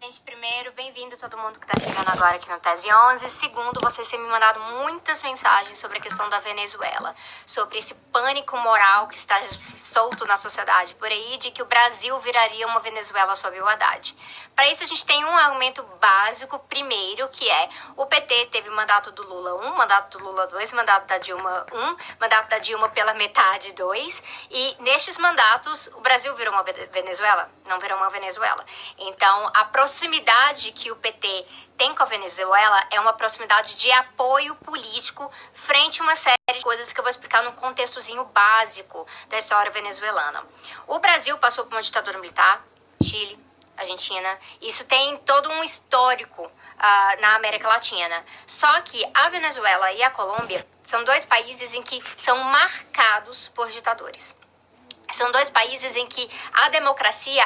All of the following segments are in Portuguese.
Gente, primeiro, bem-vindo todo mundo que está chegando agora aqui no Tese 11. Segundo, vocês têm me mandado muitas mensagens sobre a questão da Venezuela, sobre esse pânico moral que está solto na sociedade por aí, de que o Brasil viraria uma Venezuela sob o Haddad. Para isso, a gente tem um argumento básico, primeiro, que é o PT teve mandato do Lula 1, mandato do Lula 2, mandato da Dilma 1, mandato da Dilma pela metade 2, e nestes mandatos, o Brasil virou uma Venezuela? Não virou uma Venezuela. Então, a proximidade que o PT tem com a Venezuela é uma proximidade de apoio político frente a uma série de coisas que eu vou explicar num contextozinho básico da história venezuelana. O Brasil passou por uma ditadura militar, Chile, Argentina, isso tem todo um histórico na América Latina. Só que a Venezuela e a Colômbia são dois países em que são marcados por ditadores. São dois países em que a democracia,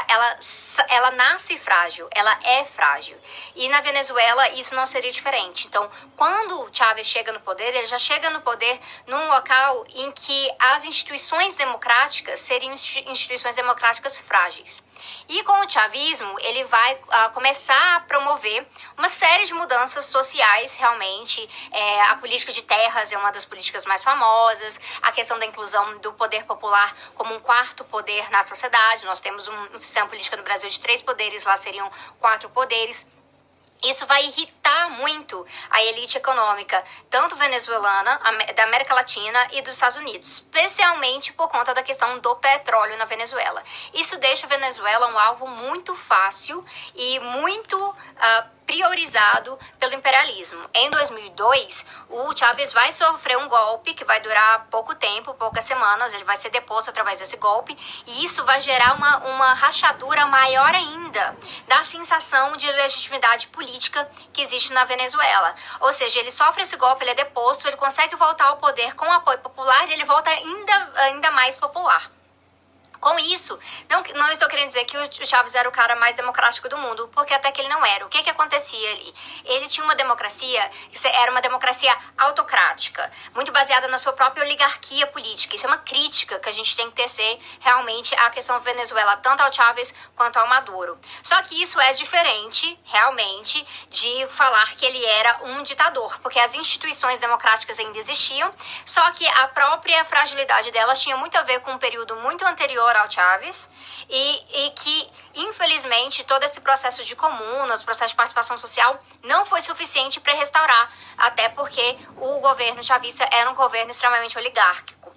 ela nasce frágil, ela é frágil. E na Venezuela isso não seria diferente. Então, quando Chávez chega no poder, ele já chega no poder num local em que as instituições democráticas seriam instituições democráticas frágeis. E com o chavismo, ele vai começar a promover uma série de mudanças sociais, realmente. A política de terras é uma das políticas mais famosas, a questão da inclusão do poder popular como um quarto poder na sociedade. Nós temos um sistema político no Brasil de 3 poderes, lá seriam 4 poderes. Isso vai irritar muito a elite econômica, tanto venezuelana, da América Latina e dos Estados Unidos, especialmente por conta da questão do petróleo na Venezuela. Isso deixa a Venezuela um alvo muito fácil e muito priorizado pelo imperialismo. Em 2002, o Chávez vai sofrer um golpe que vai durar pouco tempo, poucas semanas, ele vai ser deposto através desse golpe, e isso vai gerar uma rachadura maior ainda da sensação de legitimidade política que existe na Venezuela. Ou seja, ele sofre esse golpe, ele é deposto, ele consegue voltar ao poder com apoio popular e ele volta ainda mais popular. Com isso, não estou querendo dizer que o Chávez era o cara mais democrático do mundo, porque até que ele não era. O que acontecia ali? Ele tinha uma democracia, era uma democracia autocrática, muito baseada na sua própria oligarquia política. Isso é uma crítica que a gente tem que tecer realmente à questão da Venezuela, tanto ao Chávez quanto ao Maduro. Só que isso é diferente, realmente, de falar que ele era um ditador, porque as instituições democráticas ainda existiam, só que a própria fragilidade delas tinha muito a ver com um período muito anterior ao Chávez e que, infelizmente, todo esse processo de comunas, processo de participação social, não foi suficiente para restaurar, até porque o governo chavista era um governo extremamente oligárquico,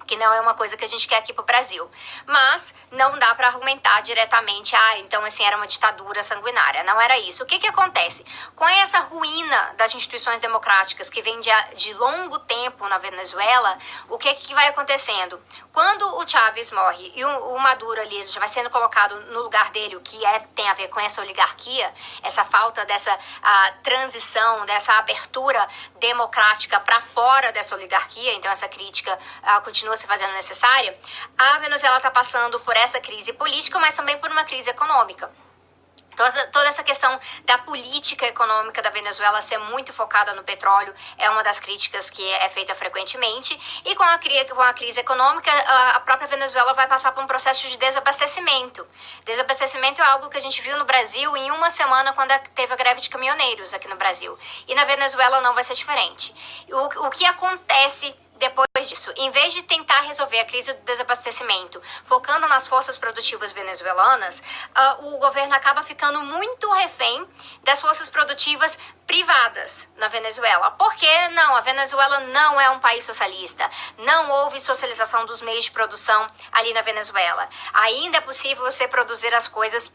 que não é uma coisa que a gente quer aqui pro Brasil. Mas não dá para argumentar diretamente, então assim, era uma ditadura sanguinária. Não era isso. O que acontece? Com essa ruína das instituições democráticas que vem de longo tempo na Venezuela, o que vai acontecendo? Quando o Chávez morre e o Maduro ali já vai sendo colocado no lugar dele, o que tem a ver com essa oligarquia, essa falta dessa transição, dessa abertura democrática para fora dessa oligarquia, então essa crítica continua se fazendo necessária, a Venezuela está passando por essa crise política, mas também por uma crise econômica. Então, toda essa questão da política econômica da Venezuela ser muito focada no petróleo é uma das críticas que é feita frequentemente. E com a crise econômica, a própria Venezuela vai passar por um processo de desabastecimento. Desabastecimento é algo que a gente viu no Brasil em uma semana, quando teve a greve de caminhoneiros aqui no Brasil. E na Venezuela não vai ser diferente. O que acontece depois disso? Em vez de tentar resolver a crise do desabastecimento, focando nas forças produtivas venezuelanas, o governo acaba ficando muito refém das forças produtivas privadas na Venezuela. Porque a Venezuela não é um país socialista. Não houve socialização dos meios de produção ali na Venezuela. Ainda é possível você produzir as coisas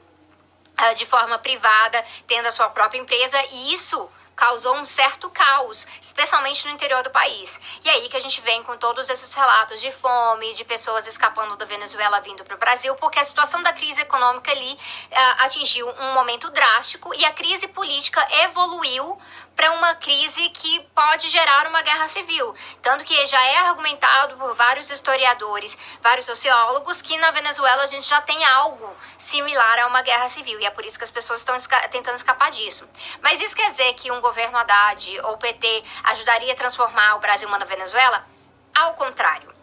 de forma privada, tendo a sua própria empresa, e isso causou um certo caos, especialmente no interior do país. E aí que a gente vem com todos esses relatos de fome, de pessoas escapando da Venezuela vindo para o Brasil, porque a situação da crise econômica ali atingiu um momento drástico e a crise política evoluiu para uma crise que pode gerar uma guerra civil. Tanto que já é argumentado por vários historiadores, vários sociólogos, que na Venezuela a gente já tem algo similar a uma guerra civil. E é por isso que as pessoas estão tentando escapar disso. Mas isso quer dizer que um governo Haddad ou PT ajudaria a transformar o Brasil numa Venezuela? Ao contrário.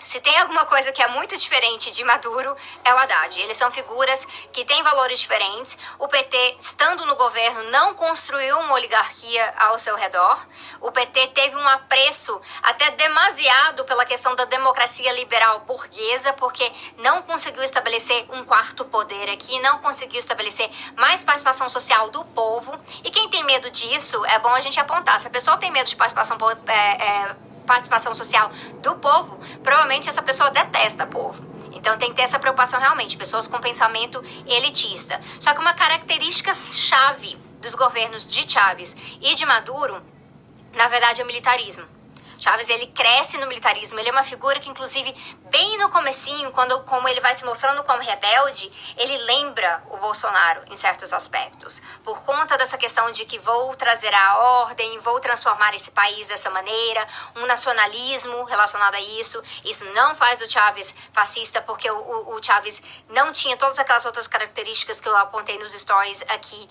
Se tem alguma coisa que é muito diferente de Maduro, é o Haddad. Eles são figuras que têm valores diferentes. O PT, estando no governo, não construiu uma oligarquia ao seu redor. O PT teve um apreço até demasiado pela questão da democracia liberal burguesa, porque não conseguiu estabelecer um quarto poder aqui, não conseguiu estabelecer mais participação social do povo. E quem tem medo disso, é bom a gente apontar. Se a pessoa tem medo de participação social do povo, provavelmente essa pessoa detesta o povo. Então tem que ter essa preocupação realmente, pessoas com pensamento elitista. Só que uma característica chave dos governos de Chávez e de Maduro, na verdade, é o militarismo. Chávez, ele cresce no militarismo, ele é uma figura que, inclusive, bem no comecinho, como ele vai se mostrando como rebelde, ele lembra o Bolsonaro em certos aspectos. Por conta dessa questão de que vou trazer a ordem, vou transformar esse país dessa maneira, um nacionalismo relacionado a isso. Isso não faz do Chávez fascista, porque o Chávez não tinha todas aquelas outras características que eu apontei nos stories aqui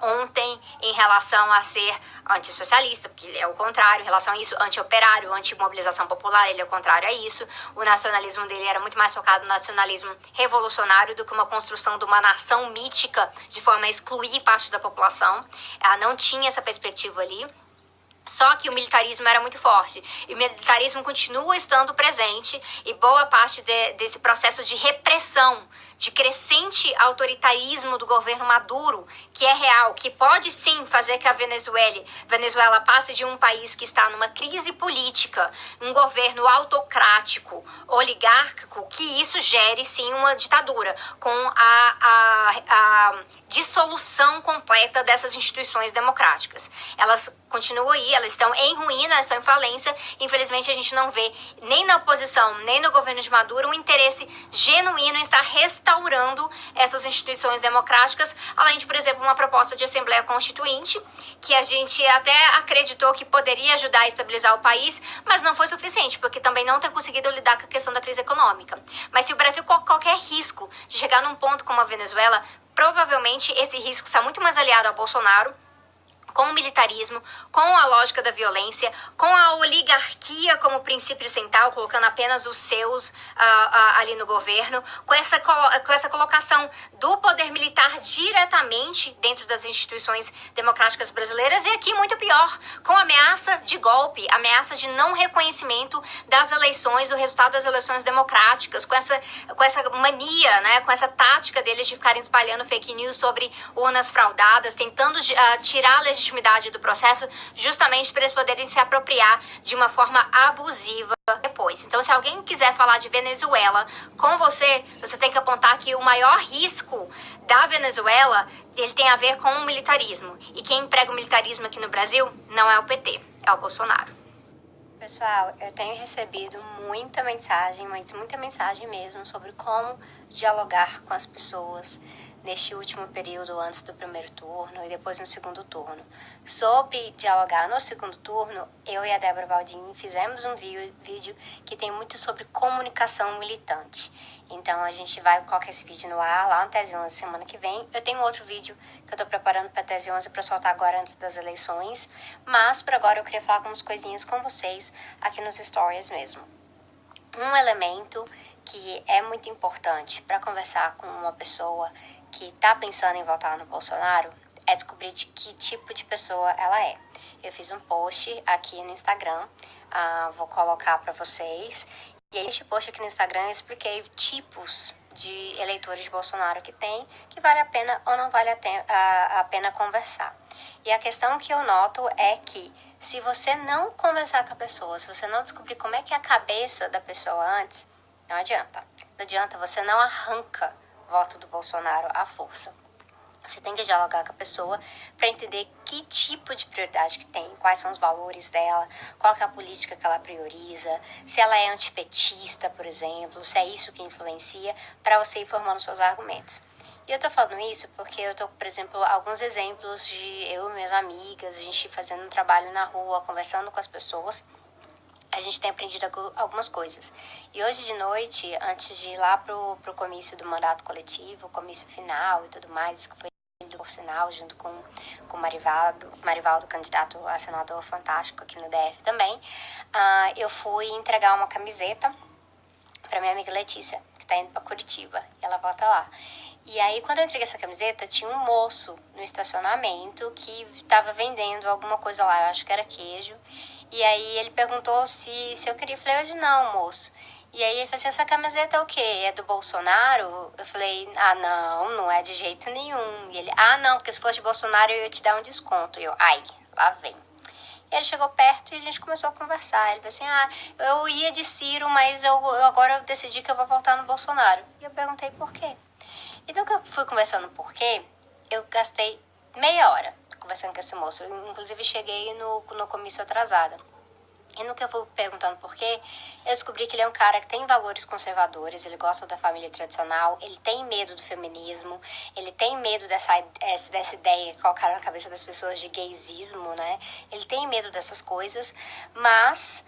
ontem, em relação a ser antissocialista, porque ele é o contrário, em relação a isso, anti-operário, anti-mobilização popular, ele é o contrário a isso. O nacionalismo dele era muito mais focado no nacionalismo revolucionário do que uma construção de uma nação mítica de forma a excluir parte da população. Não tinha essa perspectiva ali. Só que o militarismo era muito forte. E o militarismo continua estando presente e boa parte desse processo de repressão, de crescente autoritarismo do governo Maduro, que é real, que pode sim fazer que a Venezuela passe de um país que está numa crise política, um governo autocrático, oligárquico, que isso gere sim uma ditadura, com a dissolução completa dessas instituições democráticas. Elas continuam aí, elas estão em ruína, elas estão em falência. Infelizmente, a gente não vê nem na oposição, nem no governo de Maduro um interesse genuíno em estar restaurando essas instituições democráticas, além de, por exemplo, uma proposta de Assembleia Constituinte, que a gente até acreditou que poderia ajudar a estabilizar o país, mas não foi suficiente, porque também não tem conseguido lidar com a questão da crise econômica. Mas se o Brasil corre qualquer risco de chegar num ponto como a Venezuela, provavelmente esse risco está muito mais aliado ao Bolsonaro, com o militarismo, com a lógica da violência, com a oligarquia como princípio central, colocando apenas os seus ali no governo, com essa colocação do poder militar diretamente dentro das instituições democráticas brasileiras, e aqui muito pior, com ameaça de golpe, ameaça de não reconhecimento das eleições, do resultado das eleições democráticas, com essa mania, né, com essa tática deles de ficarem espalhando fake news sobre urnas fraudadas, tentando tirar a legitimidade do processo, justamente para eles poderem se apropriar de uma forma abusiva depois. Então, se alguém quiser falar de Venezuela com você, você tem que apontar que o maior risco da Venezuela, ele tem a ver com o militarismo. E quem emprega o militarismo aqui no Brasil não é o PT, é o Bolsonaro. Pessoal, eu tenho recebido muita mensagem, mas muita mensagem mesmo, sobre como dialogar com as pessoas neste último período antes do primeiro turno e depois no segundo turno. Sobre dialogar no segundo turno, eu e a Débora Baldini fizemos um vídeo que tem muito sobre comunicação militante. Então a gente vai colocar esse vídeo no ar lá no Tese 11 semana que vem. Eu tenho outro vídeo que eu tô preparando para Tese 11 para soltar agora antes das eleições, mas por agora eu queria falar algumas coisinhas com vocês aqui nos stories mesmo. Um elemento que é muito importante para conversar com uma pessoa que está pensando em votar no Bolsonaro é descobrir de que tipo de pessoa ela é. Eu fiz um post aqui no Instagram, vou colocar para vocês. E aí, neste post aqui no Instagram, eu expliquei tipos de eleitores de Bolsonaro que vale a pena ou não vale a pena conversar. E a questão que eu noto é que, se você não conversar com a pessoa, se você não descobrir como é que é a cabeça da pessoa antes, não adianta. Não adianta, você não arranca voto do Bolsonaro à força. Você tem que dialogar com a pessoa para entender que tipo de prioridade que tem, quais são os valores dela, qual que é a política que ela prioriza, se ela é antipetista, por exemplo, se é isso que influencia, para você ir formando seus argumentos. E eu tô falando isso porque eu tô, por exemplo, alguns exemplos de eu e minhas amigas, a gente fazendo um trabalho na rua, conversando com as pessoas. A gente tem aprendido algumas coisas. E hoje de noite, antes de ir lá pro comício do mandato coletivo, o comício final e tudo mais, que foi por sinal, junto com o Marivaldo, candidato a senador fantástico aqui no DF também, eu fui entregar uma camiseta pra minha amiga Letícia, que tá indo pra Curitiba, e ela volta lá. E aí, quando eu entreguei essa camiseta, tinha um moço no estacionamento que tava vendendo alguma coisa lá, eu acho que era queijo. E aí ele perguntou se eu queria. Eu falei, hoje não, moço. E aí ele falou assim, essa camiseta é o quê? É do Bolsonaro? Eu falei, não é de jeito nenhum. E ele, não, porque se fosse de Bolsonaro eu ia te dar um desconto. E eu, ai, lá vem. E ele chegou perto e a gente começou a conversar. Ele falou assim, eu ia de Ciro, mas agora eu decidi que eu vou voltar no Bolsonaro. E eu perguntei por quê. Então que eu fui conversando por quê, eu gastei meia hora conversando com esse moço. Eu, inclusive, cheguei no comício atrasada. E no que eu fui perguntando por quê, eu descobri que ele é um cara que tem valores conservadores, ele gosta da família tradicional, ele tem medo do feminismo, ele tem medo dessa ideia que colocaram na cabeça das pessoas de gaysismo, né? Ele tem medo dessas coisas, mas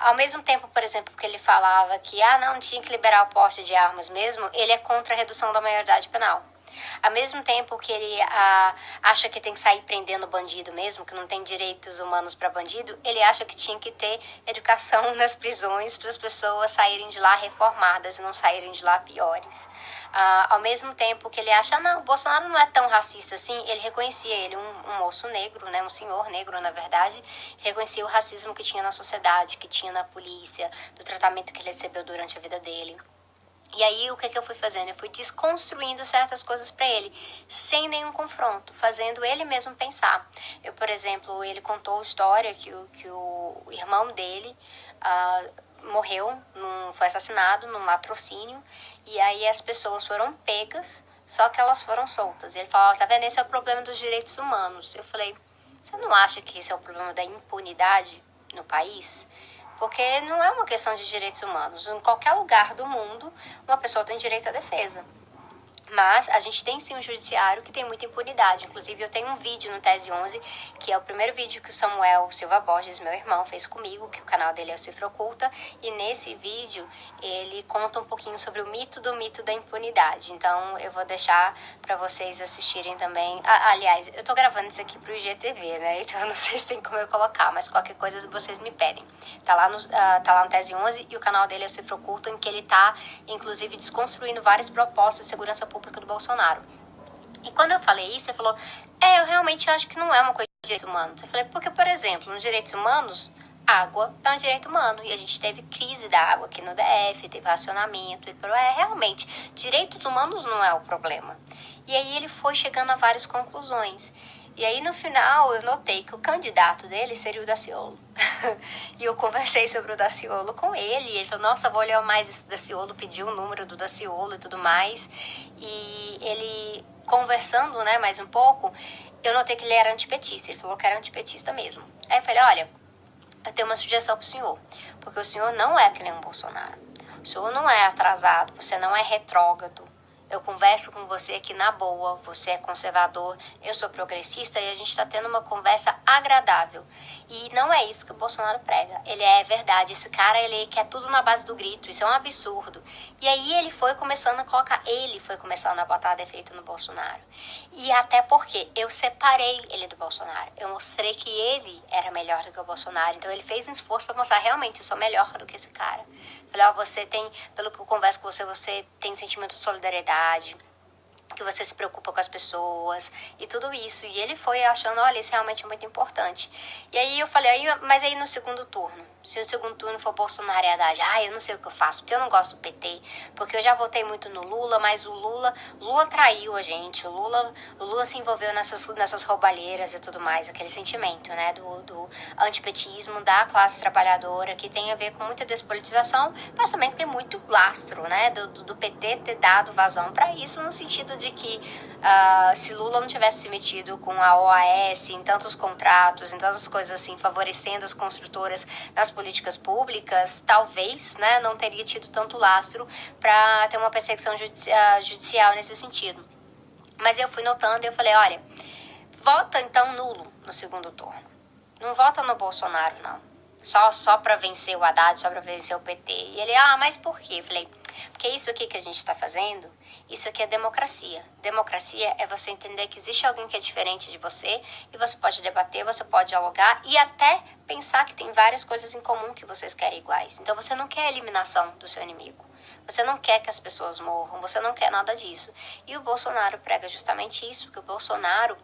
ao mesmo tempo, por exemplo, que ele falava que não tinha que liberar o porte de armas mesmo, ele é contra a redução da maioridade penal. Ao mesmo tempo que ele acha que tem que sair prendendo bandido mesmo, que não tem direitos humanos para bandido, ele acha que tinha que ter educação nas prisões para as pessoas saírem de lá reformadas e não saírem de lá piores. Ao mesmo tempo que ele acha, o Bolsonaro não é tão racista assim, ele reconhecia ele, um moço negro, né, um senhor negro, na verdade, reconhecia o racismo que tinha na sociedade, que tinha na polícia, do tratamento que ele recebeu durante a vida dele. E aí, o que eu fui fazendo? Eu fui desconstruindo certas coisas para ele, sem nenhum confronto, fazendo ele mesmo pensar. Eu, por exemplo, ele contou a história que o irmão dele morreu, foi assassinado num latrocínio, e aí as pessoas foram pegas, só que elas foram soltas. E ele falou, tá vendo, esse é o problema dos direitos humanos. Eu falei, você não acha que esse é o problema da impunidade no país? Porque não é uma questão de direitos humanos. Em qualquer lugar do mundo, uma pessoa tem direito à defesa. Mas a gente tem sim um judiciário que tem muita impunidade. Inclusive, eu tenho um vídeo no Tese 11, que é o primeiro vídeo que o Samuel Silva Borges, meu irmão, fez comigo, que o canal dele é o Cifra Oculta. E nesse vídeo, ele conta um pouquinho sobre o mito da impunidade. Então, eu vou deixar para vocês assistirem também. Aliás, eu tô gravando isso aqui pro IGTV, né? Então, eu não sei se tem como eu colocar, mas qualquer coisa vocês me pedem. Tá lá no Tese 11 e o canal dele é o Cifra Oculta, em que ele tá, inclusive, desconstruindo várias propostas de segurança pública do Bolsonaro. E quando eu falei isso, ele falou, eu realmente acho que não é uma coisa de direitos humanos. Eu falei, porque, por exemplo, nos direitos humanos, água é um direito humano. E a gente teve crise da água aqui no DF, teve racionamento. Ele falou, realmente, direitos humanos não é o problema. E aí ele foi chegando a várias conclusões. E aí, no final, eu notei que o candidato dele seria o Daciolo. E eu conversei sobre o Daciolo com ele. E ele falou, nossa, vou olhar mais esse Daciolo. Pediu o número do Daciolo e tudo mais. E ele, conversando, né, mais um pouco, eu notei que ele era antipetista. Ele falou que era antipetista mesmo. Aí eu falei, olha, eu tenho uma sugestão pro senhor. Porque o senhor não é que nem um Bolsonaro. O senhor não é atrasado, você não é retrógrado. Eu converso com você aqui na boa, você é conservador, eu sou progressista e a gente está tendo uma conversa agradável. E não é isso que o Bolsonaro prega. Ele é verdade, esse cara ele quer tudo na base do grito, isso é um absurdo. E aí ele foi começando a botar defeito no Bolsonaro. E até porque eu separei ele do Bolsonaro, eu mostrei que ele era melhor do que o Bolsonaro. Então ele fez um esforço para mostrar, realmente, eu sou melhor do que esse cara. Falei, você tem, pelo que eu converso com você, você tem sentimento de solidariedade, que você se preocupa com as pessoas e tudo isso. E ele foi achando, olha, isso realmente é muito importante. E aí eu falei, mas aí no segundo turno? Se o segundo turno for Bolsonaro e Haddad, eu não sei o que eu faço, porque eu não gosto do PT, porque eu já votei muito no Lula, mas o Lula traiu a gente, o Lula se envolveu nessas roubalheiras e tudo mais, aquele sentimento, né, do antipetismo, da classe trabalhadora, que tem a ver com muita despolitização, mas também tem muito lastro, né, do PT ter dado vazão para isso, no sentido de que se Lula não tivesse se metido com a OAS, em tantos contratos, em tantas coisas assim, favorecendo as construtoras nas políticas públicas, talvez, né, não teria tido tanto lastro para ter uma perseguição judicial nesse sentido. Mas eu fui notando e eu falei, olha, vota então nulo no segundo turno. Não vota no Bolsonaro, não. Só para vencer o Haddad, só para vencer o PT. E ele, mas por quê? Eu falei, Porque isso aqui que a gente está fazendo, isso aqui é democracia. Democracia é você entender que existe alguém que é diferente de você e você pode debater, você pode dialogar e até pensar que tem várias coisas em comum que vocês querem iguais. Então você não quer a eliminação do seu inimigo. Você não quer que as pessoas morram, você não quer nada disso. E o Bolsonaro prega justamente isso, que o Bolsonaro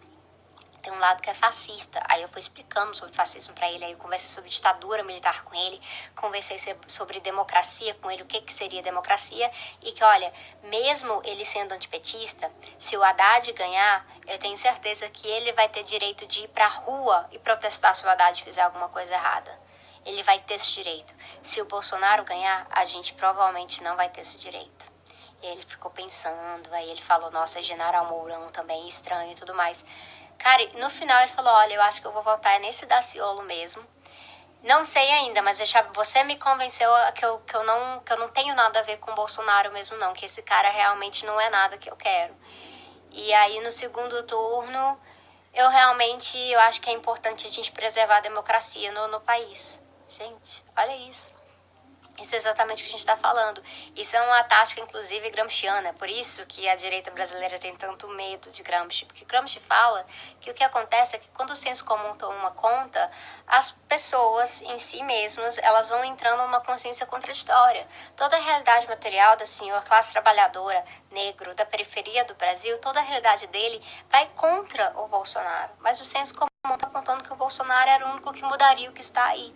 tem um lado que é fascista. Aí eu fui explicando sobre fascismo para ele, aí eu conversei sobre ditadura militar com ele, conversei sobre democracia com ele, o que seria democracia, e que, olha, mesmo ele sendo antipetista, se o Haddad ganhar, eu tenho certeza que ele vai ter direito de ir pra rua e protestar se o Haddad fizer alguma coisa errada. Ele vai ter esse direito. Se o Bolsonaro ganhar, a gente provavelmente não vai ter esse direito. E ele ficou pensando, aí ele falou, nossa, General Mourão também estranho e tudo mais. Cara, no final ele falou, olha, eu acho que eu vou votar nesse Daciolo mesmo. Não sei ainda, mas você me convenceu que eu não tenho nada a ver com o Bolsonaro mesmo não, que esse cara realmente não é nada que eu quero. E aí no segundo turno, eu acho que é importante a gente preservar a democracia no país. Gente, olha isso. Isso é exatamente o que a gente está falando. Isso é uma tática, inclusive, gramsciana. Por isso que a direita brasileira tem tanto medo de Gramsci. Porque Gramsci fala que o que acontece é que quando o senso comum toma conta, as pessoas em si mesmas, elas vão entrando numa consciência contraditória. Toda a realidade material da senhora, classe trabalhadora, negro, da periferia do Brasil, toda a realidade dele vai contra o Bolsonaro. Mas o senso comum está apontando que o Bolsonaro era o único que mudaria o que está aí.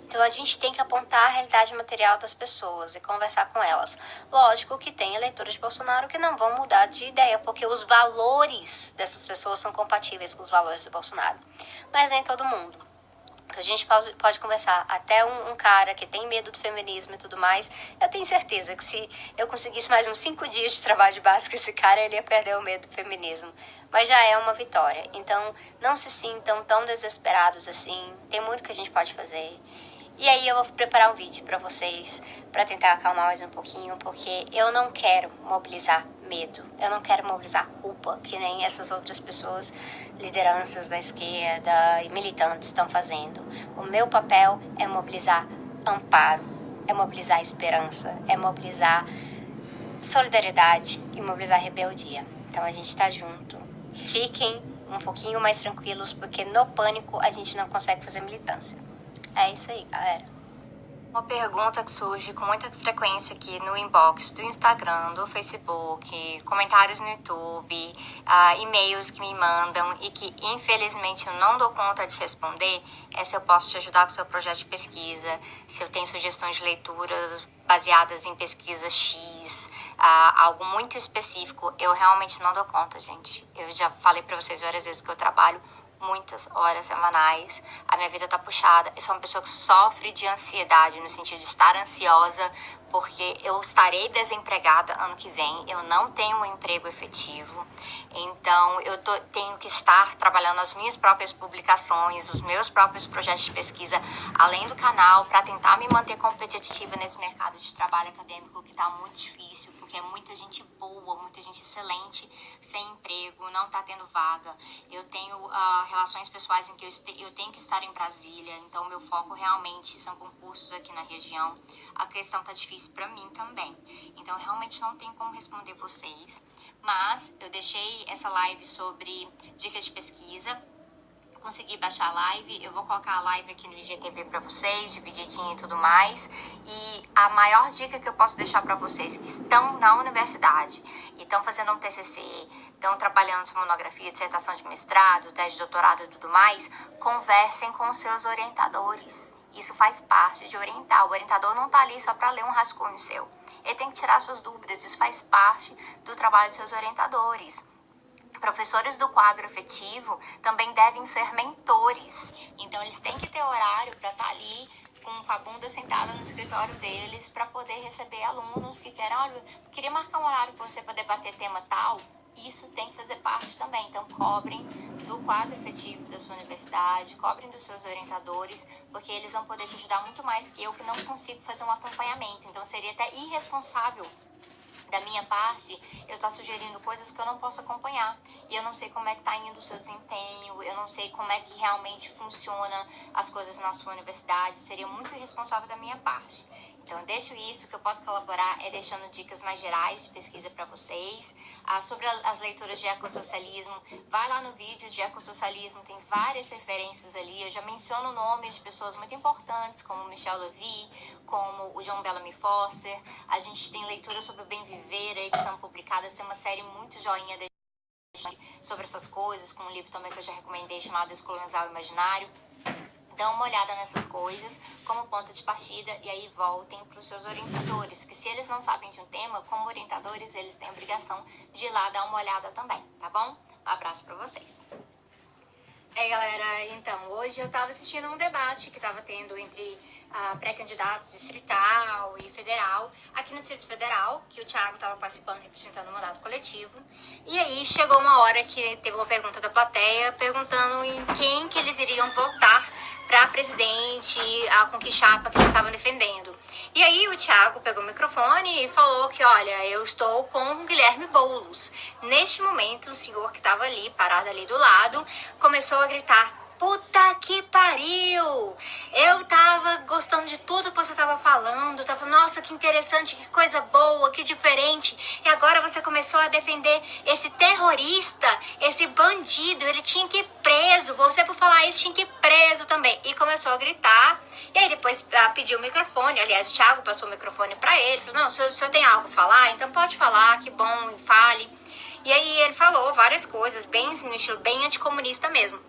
Então a gente tem que apontar a realidade material das pessoas e conversar com elas. Lógico que tem eleitores de Bolsonaro que não vão mudar de ideia, porque os valores dessas pessoas são compatíveis com os valores do Bolsonaro. Mas nem todo mundo. A gente pode conversar. Até um cara que tem medo do feminismo e tudo mais, eu tenho certeza que se eu conseguisse mais uns 5 dias de trabalho de base com esse cara, ele ia perder o medo do feminismo. Mas já é uma vitória. Então, não se sintam tão desesperados assim. Tem muito que a gente pode fazer. E aí eu vou preparar um vídeo para vocês, para tentar acalmar mais um pouquinho, porque eu não quero mobilizar medo, eu não quero mobilizar culpa, que nem essas outras pessoas, lideranças da esquerda e militantes estão fazendo. O meu papel é mobilizar amparo, é mobilizar esperança, é mobilizar solidariedade e mobilizar rebeldia. Então a gente tá junto. Fiquem um pouquinho mais tranquilos, porque no pânico a gente não consegue fazer militância. É isso aí, galera. Uma pergunta que surge com muita frequência aqui no inbox do Instagram, do Facebook, comentários no YouTube, e-mails que me mandam e que infelizmente eu não dou conta de responder é se eu posso te ajudar com o seu projeto de pesquisa, se eu tenho sugestões de leituras baseadas em pesquisa X, algo muito específico. Eu realmente não dou conta, gente. Eu já falei para vocês várias vezes que eu trabalho muitas horas semanais, a minha vida tá puxada. Eu sou uma pessoa que sofre de ansiedade, no sentido de estar ansiosa, porque eu estarei desempregada ano que vem, eu não tenho um emprego efetivo, então eu tenho que estar trabalhando as minhas próprias publicações, os meus próprios projetos de pesquisa, além do canal, para tentar me manter competitiva nesse mercado de trabalho acadêmico que tá muito difícil, porque é muita gente boa, muita gente excelente, sem emprego, não tá tendo vaga. Eu tenho relações pessoais em que eu tenho que estar em Brasília, então meu foco realmente são concursos aqui na região. A questão tá difícil para mim também, então realmente não tenho como responder vocês, mas eu deixei essa live sobre dicas de pesquisa. Consegui baixar a live, eu vou colocar a live aqui no IGTV para vocês, divididinho e tudo mais. E a maior dica que eu posso deixar para vocês que estão na universidade e estão fazendo um TCC, estão trabalhando sua monografia, dissertação de mestrado, tese de doutorado e tudo mais, conversem com seus orientadores. Isso faz parte de orientar. O orientador não está ali só para ler um rascunho seu. Ele tem que tirar suas dúvidas, isso faz parte do trabalho dos seus orientadores. Professores do quadro efetivo também devem ser mentores. Então, eles têm que ter horário para estar ali com a bunda sentada no escritório deles para poder receber alunos que querem, olha, queria marcar um horário para você para debater tema tal. Isso tem que fazer parte também. Então, cobrem do quadro efetivo da sua universidade, cobrem dos seus orientadores, porque eles vão poder te ajudar muito mais que eu, que não consigo fazer um acompanhamento. Então, seria até irresponsável da minha parte, eu estar sugerindo coisas que eu não posso acompanhar. E eu não sei como é que está indo o seu desempenho, eu não sei como é que realmente funciona as coisas na sua universidade. Seria muito irresponsável da minha parte. Então, eu deixo isso, que eu posso colaborar é deixando dicas mais gerais de pesquisa para vocês. Sobre as leituras de ecossocialismo, vai lá no vídeo de ecossocialismo, tem várias referências ali. Eu já menciono nomes de pessoas muito importantes, como Michel Levy, como o John Bellamy Foster. A gente tem leituras sobre o bem viver aí que são publicadas, tem uma série muito joinha sobre essas coisas, com um livro também que eu já recomendei chamado Descolonizar o Imaginário. Dão uma olhada nessas coisas como ponto de partida e aí voltem para os seus orientadores, que se eles não sabem de um tema, como orientadores, eles têm a obrigação de ir lá dar uma olhada também, tá bom? Um abraço para vocês. Galera, então, hoje eu estava assistindo um debate que estava tendo entre pré-candidatos distrital e federal, aqui no Distrito Federal, que o Thiago estava participando, representando o mandato coletivo. E aí chegou uma hora que teve uma pergunta da plateia, perguntando em quem que eles iriam votar para presidente, com que chapa que eles estavam defendendo. E aí o Thiago pegou o microfone e falou que, olha, eu estou com o Guilherme Boulos. Neste momento, o senhor que estava ali, parado ali do lado, começou a gritar: puta que pariu! Eu tava gostando de tudo que você tava falando, tava, nossa, que interessante, que coisa boa, que diferente. E agora você começou a defender esse terrorista, esse bandido, ele tinha que ir preso. Você, por falar isso, tinha que ir preso também. E começou a gritar. E aí depois pediu o microfone. Aliás, o Thiago passou o microfone pra ele. Falou: não, o senhor tem algo a falar? Então pode falar, que bom, fale. E aí ele falou várias coisas, bem assim, no estilo bem anticomunista mesmo.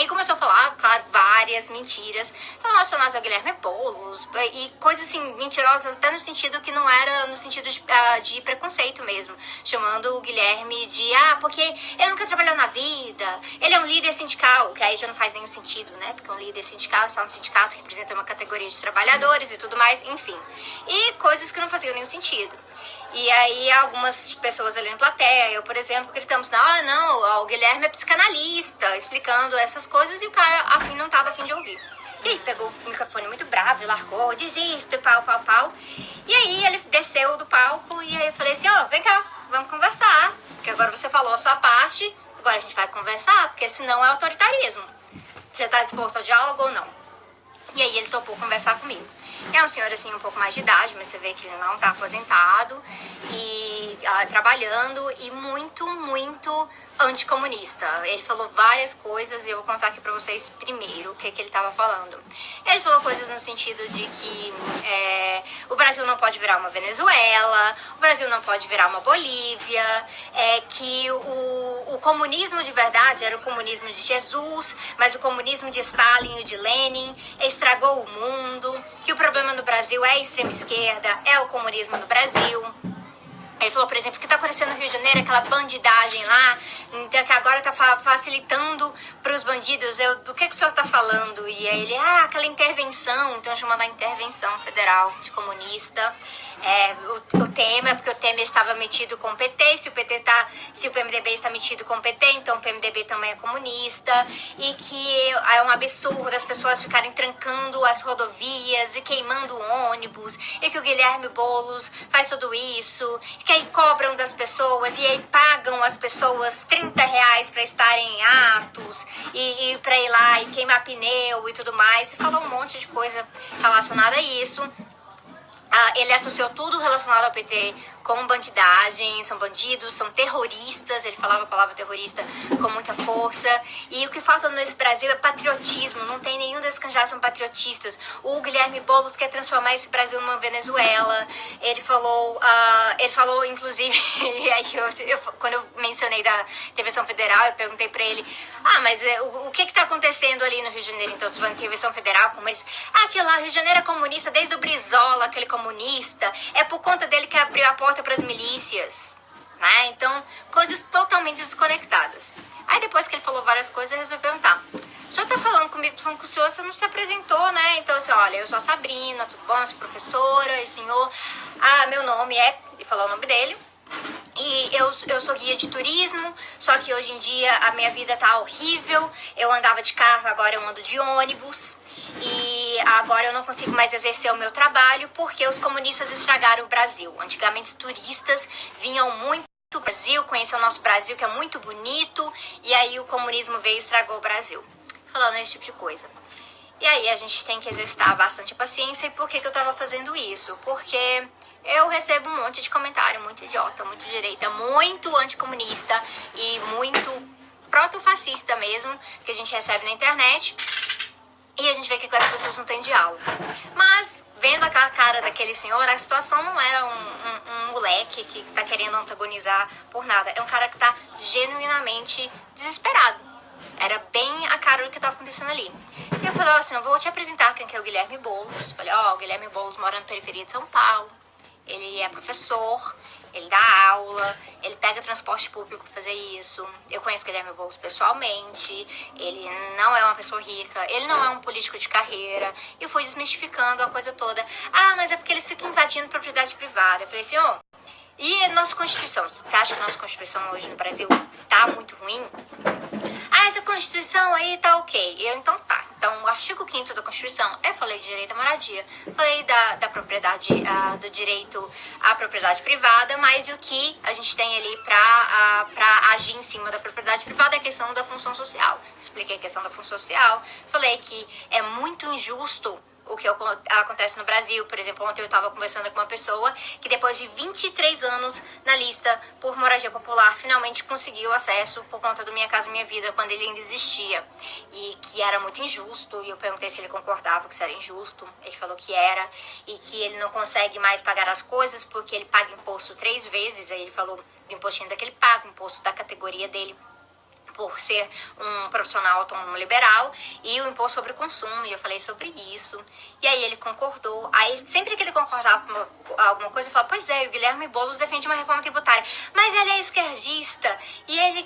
E começou a falar, claro, várias mentiras relacionadas ao Guilherme Boulos e coisas assim, mentirosas até no sentido que não era no sentido de preconceito mesmo. Chamando o Guilherme de, porque ele nunca trabalhou na vida, ele é um líder sindical, que aí já não faz nenhum sentido, né? Porque um líder sindical está no sindicato que representa uma categoria de trabalhadores e tudo mais, enfim. E coisas que não faziam nenhum sentido. E aí algumas pessoas ali na plateia, eu, por exemplo, gritamos: não, o Guilherme é psicanalista, explicando essas coisas, e o cara não estava afim de ouvir. E aí pegou o microfone muito bravo e largou: desisto, e pau. E aí ele desceu do palco e aí eu falei assim: vem cá, vamos conversar, porque agora você falou a sua parte, agora a gente vai conversar, porque senão é autoritarismo. Você está disposto ao diálogo ou não? E aí ele topou conversar comigo. É um senhor, assim, um pouco mais de idade, mas você vê que ele não está aposentado e trabalhando, e muito, muito anticomunista. Ele falou várias coisas e eu vou contar aqui pra vocês primeiro o que ele estava falando. Ele falou coisas no sentido de que o Brasil não pode virar uma Venezuela, o Brasil não pode virar uma Bolívia, que o comunismo de verdade era o comunismo de Jesus, mas o comunismo de Stalin e de Lenin estragou o mundo, que o problema no Brasil é a extrema esquerda, é o comunismo no Brasil. Ele falou, por exemplo, o que está acontecendo no Rio de Janeiro, aquela bandidagem lá, então, que agora está facilitando para os bandidos. Do que o senhor está falando? E aí ele, aquela intervenção, então chamando a intervenção federal de comunista. O Temer, porque o Temer estava metido com o PT, se o PMDB está metido com o PT, então o PMDB também é comunista, e que é um absurdo as pessoas ficarem trancando as rodovias e queimando ônibus, e que o Guilherme Boulos faz tudo isso, que aí cobram das pessoas e aí pagam as pessoas R$30 para estarem em atos e para ir lá e queimar pneu e tudo mais, e falou um monte de coisa relacionada a isso. Ele associou tudo relacionado ao PT com bandidagem, são bandidos, são terroristas, ele falava a palavra terrorista com muita força, e o que falta nesse Brasil é patriotismo, não tem nenhum desses candidatos são patriotistas. O Guilherme Boulos quer transformar esse Brasil numa Venezuela. Ele falou inclusive, e aí quando eu mencionei da intervenção federal, eu perguntei pra ele, mas o que tá acontecendo ali no Rio de Janeiro, então, você falando de intervenção federal, como eles, que lá, Rio de Janeiro é comunista desde o Brizola, aquele comunista, é por conta dele que abriu a porta para as milícias, né? Então, coisas totalmente desconectadas. Aí depois que ele falou várias coisas, eu resolvi perguntar: o senhor tá falando comigo, tô falando com o senhor, você não se apresentou, né? Então, assim, olha, eu sou a Sabrina, tudo bom? Eu sou professora, e o senhor, meu nome é, e falou o nome dele, e eu sou guia de turismo, só que hoje em dia a minha vida tá horrível, eu andava de carro, agora eu ando de ônibus, e agora eu não consigo mais exercer o meu trabalho porque os comunistas estragaram o Brasil. Antigamente, turistas vinham muito do Brasil, conheciam o nosso Brasil, que é muito bonito, e aí o comunismo veio e estragou o Brasil. Falando esse tipo de coisa. E aí a gente tem que exercitar bastante paciência. E por que eu tava fazendo isso? Porque eu recebo um monte de comentário muito idiota, muito direita, muito anticomunista e muito proto-fascista mesmo, que a gente recebe na internet. E a gente vê que as pessoas não têm diálogo. Mas, vendo a cara daquele senhor, a situação não era um moleque que tá querendo antagonizar por nada. É um cara que tá genuinamente desesperado. Era bem a cara do que tava acontecendo ali. E eu falei assim, eu vou te apresentar quem que é o Guilherme Boulos. Falei, ó, o Guilherme Boulos mora na periferia de São Paulo. Ele é professor, ele dá aula, ele pega transporte público pra fazer isso. Eu conheço o Guilherme Boulos pessoalmente, ele não é uma pessoa rica, ele não é um político de carreira. E eu fui desmistificando a coisa toda. Ah, mas é porque eles ficam invadindo propriedade privada. Eu falei assim, ó, e a nossa Constituição? Você acha que a nossa Constituição hoje no Brasil tá muito ruim? Ah, essa Constituição aí tá ok. Então tá. Então, o artigo 5º da Constituição, eu falei de direito à moradia, falei da propriedade, do direito à propriedade privada, mas o que a gente tem ali pra agir em cima da propriedade privada é a questão da função social. Expliquei a questão da função social, falei que é muito injusto o que acontece no Brasil. Por exemplo, ontem eu estava conversando com uma pessoa que depois de 23 anos na lista por moradia popular, finalmente conseguiu acesso por conta do Minha Casa Minha Vida, quando ele ainda existia. E que era muito injusto, e eu perguntei se ele concordava que isso era injusto. Ele falou que era, e que ele não consegue mais pagar as coisas porque ele paga imposto 3 vezes. Aí ele falou do imposto ainda que ele paga, o imposto da categoria dele, por ser um profissional autônomo liberal, e o imposto sobre o consumo, e eu falei sobre isso, e aí ele concordou. Aí sempre que ele concordava com alguma coisa, eu falava, pois é, o Guilherme Boulos defende uma reforma tributária, mas ele é esquerdista, e ele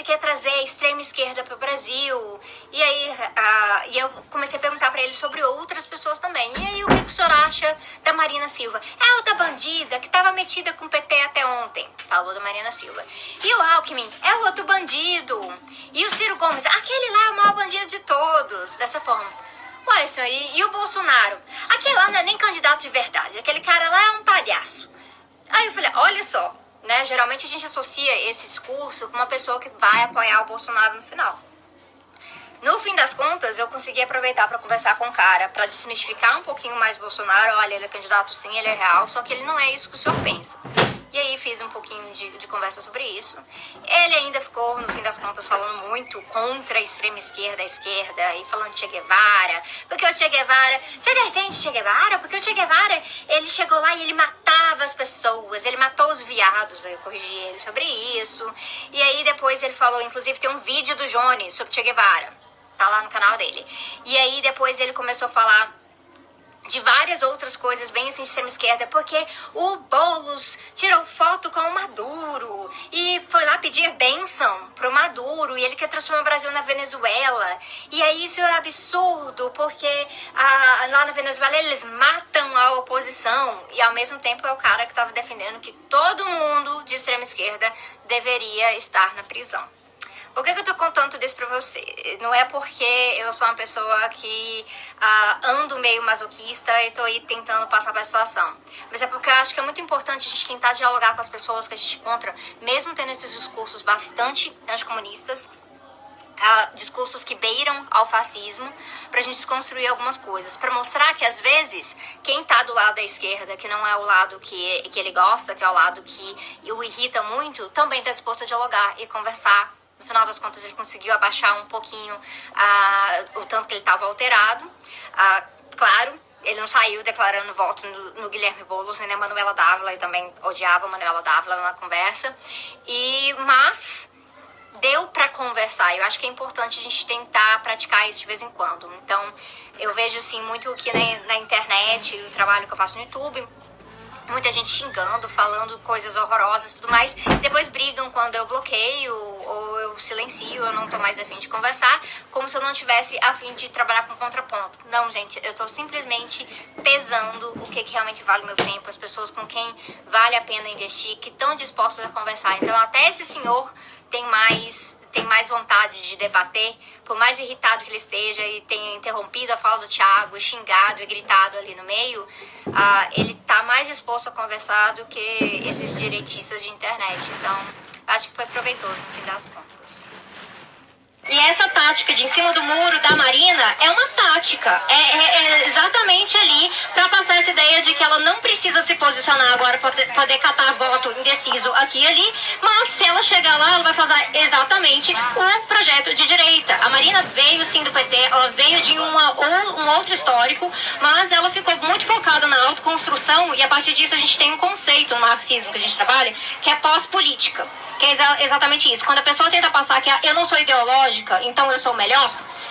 quer trazer a extrema esquerda para o Brasil. E aí e eu comecei a perguntar para ele sobre outras pessoas também. E aí, o que o senhor acha da Marina Silva? É outra bandida que estava metida com o PT até ontem, falou da Marina Silva. E o Alckmin é o outro bandido. E o Ciro Gomes, aquele lá é o maior bandido de todos. Dessa forma. Ué, senhor, e o Bolsonaro? Aquele lá não é nem candidato de verdade. Aquele cara lá é um palhaço. Aí eu falei, olha só, né? Geralmente a gente associa esse discurso com uma pessoa que vai apoiar o Bolsonaro no final. No fim das contas, eu consegui aproveitar para conversar com o cara, para desmistificar um pouquinho mais o Bolsonaro. Olha, ele é candidato sim, ele é real, só que ele não é isso que o senhor pensa. E aí fiz um pouquinho de conversa sobre isso. Ele ainda ficou, no fim das contas, falando muito contra a extrema esquerda, a esquerda, e falando de Che Guevara. Porque o Che Guevara... Você defende Che Guevara? Porque o Che Guevara, ele chegou lá e ele matava as pessoas, ele matou os viados. Aí eu corrigi ele sobre isso. E aí depois ele falou, inclusive tem um vídeo do Jones sobre Che Guevara. Tá lá no canal dele. E aí depois ele começou a falar de várias outras coisas bem assim de extrema esquerda, porque o Boulos tirou foto com o Maduro e foi lá pedir bênção pro Maduro, e ele quer transformar o Brasil na Venezuela. E aí isso é absurdo, porque lá na Venezuela eles matam a oposição, e ao mesmo tempo é o cara que estava defendendo que todo mundo de extrema esquerda deveria estar na prisão. Por que eu tô contando isso pra você? Não é porque eu sou uma pessoa que ando meio masoquista e tô aí tentando passar pra situação. Mas é porque eu acho que é muito importante a gente tentar dialogar com as pessoas que a gente encontra, mesmo tendo esses discursos bastante anticomunistas, discursos que beiram ao fascismo, pra gente desconstruir algumas coisas, pra mostrar que às vezes quem tá do lado da esquerda, que não é o lado que ele gosta, que é o lado que o irrita muito, também tá disposto a dialogar e conversar. No final das contas, ele conseguiu abaixar um pouquinho o tanto que ele estava alterado. Claro, ele não saiu declarando voto no Guilherme Boulos, nem na Manuela Dávila. Ele também odiava a Manuela Dávila na conversa. Mas deu para conversar. Eu acho que é importante a gente tentar praticar isso de vez em quando. Então, eu vejo assim, muito que na internet, o trabalho que eu faço no YouTube, muita gente xingando, falando coisas horrorosas e tudo mais. Depois brigam quando eu bloqueio ou eu silencio, eu não tô mais a fim de conversar, como se eu não tivesse a fim de trabalhar com contraponto. Não, gente, eu tô simplesmente pesando o que realmente vale o meu tempo, as pessoas com quem vale a pena investir, que estão dispostas a conversar. Então, até esse senhor tem mais vontade de debater, por mais irritado que ele esteja e tenha interrompido a fala do Thiago, e xingado e gritado ali no meio, ele tá mais disposto a conversar do que esses direitistas de internet. Então, acho que foi proveitoso no fim das contas. E essa tática de em cima do muro da Marina é uma tática. É exatamente ali para passar essa ideia de que ela não precisa se posicionar agora para poder catar voto indeciso aqui e ali, mas se ela chegar lá, ela vai fazer exatamente o projeto de direita. A Marina veio sim do PT, ela veio de um outro histórico, mas ela ficou muito focada na autoconstrução e a partir disso a gente tem um conceito no marxismo que a gente trabalha, que é pós-política. Que é exatamente isso. Quando a pessoa tenta passar que eu não sou ideológica, então eu sou melhor.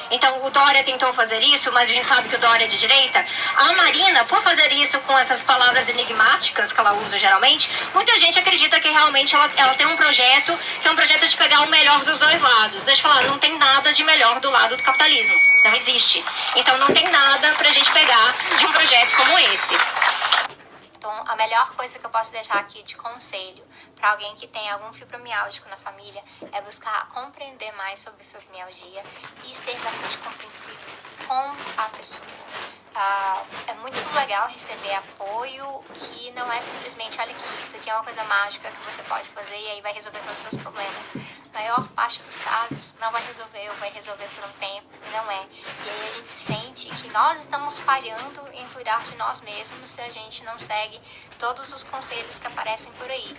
Então o Dória tentou fazer isso, mas a gente sabe que o Dória é de direita. A Marina, por fazer isso com essas palavras enigmáticas que ela usa geralmente, muita gente acredita que realmente ela tem um projeto, que é um projeto de pegar o melhor dos dois lados. Deixa eu falar, não tem nada de melhor do lado do capitalismo. Não existe. Então não tem nada pra gente pegar de um projeto como esse. Então, a melhor coisa que eu posso deixar aqui de conselho para alguém que tem algum fibromialgico na família é buscar compreender mais sobre fibromialgia e ser bastante compreensível com a pessoa. É muito legal receber apoio que não é simplesmente, olha aqui, isso aqui é uma coisa mágica que você pode fazer e aí vai resolver todos os seus problemas. A maior parte dos casos não vai resolver ou vai resolver por um tempo e não é. E aí a gente sente que nós estamos falhando em cuidar de nós mesmos se a gente não segue todos os conselhos que aparecem por aí.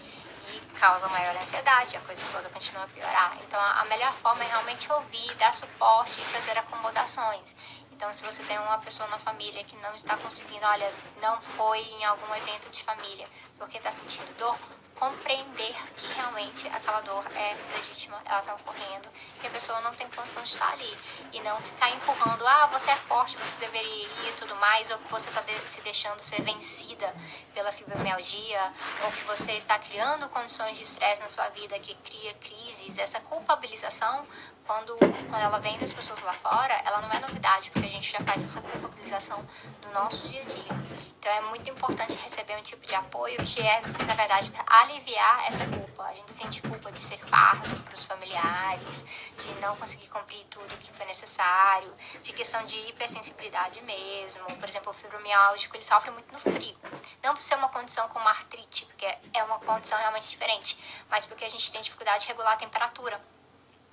E causa maior ansiedade, a coisa toda continua a piorar. Então a melhor forma é realmente ouvir, dar suporte e fazer acomodações. Então, se você tem uma pessoa na família que não está conseguindo, olha, não foi em algum evento de família porque está sentindo dor, compreender que realmente aquela dor é legítima, ela está ocorrendo e a pessoa não tem condição de estar ali. E não ficar empurrando, você é forte, você deveria ir e tudo mais, ou que você está se deixando ser vencida pela fibromialgia, ou que você está criando condições de estresse na sua vida que cria crises. Essa culpabilização, quando ela vem das pessoas lá fora, ela não é novidade, porque a gente já faz essa culpabilização do nosso dia a dia. Então é muito importante receber um tipo de apoio que é, na verdade, aliviar essa culpa. A gente sente culpa de ser fardo para os familiares, de não conseguir cumprir tudo o que foi necessário, de questão de hipersensibilidade mesmo. Por exemplo, o fibromialgico, ele sofre muito no frio. Não por ser uma condição como artrite, porque é uma condição realmente diferente, mas porque a gente tem dificuldade de regular a temperatura.